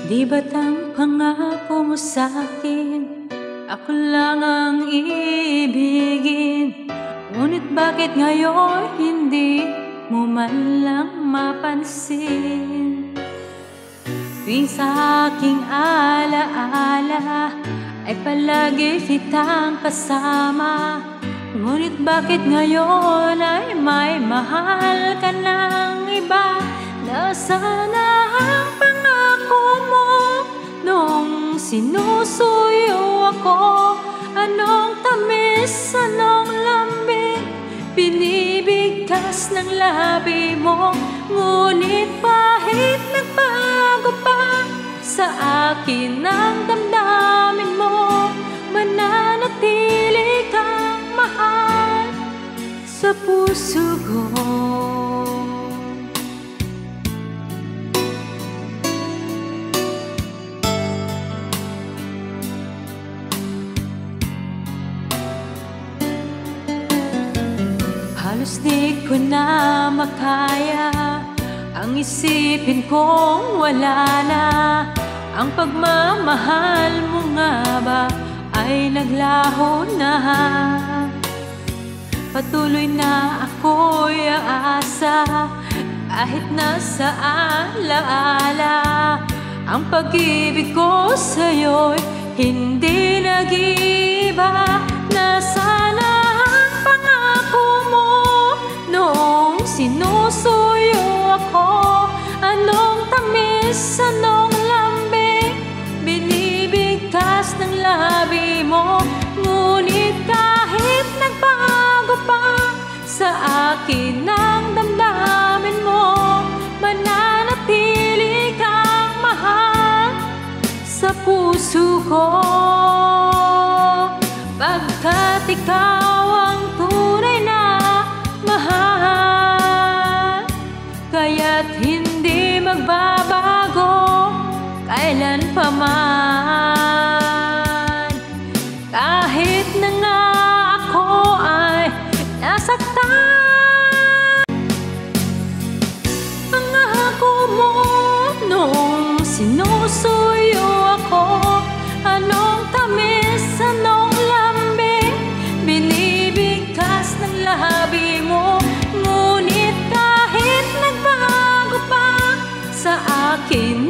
Di ba't ang pangako mo sa'kin ako lang ang ibigin? Ngunit bakit ngayon hindi mo man lang mapansin? Tuwing sa aking alaala ay palagi kitang kasama. Ngunit bakit ngayon ay may mahal ka ng iba? Nasaan na ang pangako mo nung sinusuyo ako? Anong tamis, anong lambing binibigkas ng labi mo? Ngunit kahit nagbago pa sa akin ang damdamin mo, mananatili kang mahal sa puso ko. Halos di ko na makaya ang isipin kong wala na. Ang pagmamahal mo nga ba ay naglaho na? Patuloy na ako'y aasa kahit nasa alaala. Ang pag-ibig ko sa'yo'y hindi nag-iiba. Nasana ang pangako mo noong sinusuyo ako? Anong tamis, anong lambing binibigkas ng labi mo? Ngunit kahit nagbago pa sa akin ang damdamin mo, mananatili kang mahal sa puso ko. Pagkat ikaw ang tunay na mahal, kaya't hindi magbabago kailan pa man. Kahit na nga ako ay nasaktan, pangako mo nung sinusuyo ako. Anong tamis, anong lambing binibigkas ng labi mo? Ngunit kahit nagbago pa sa akin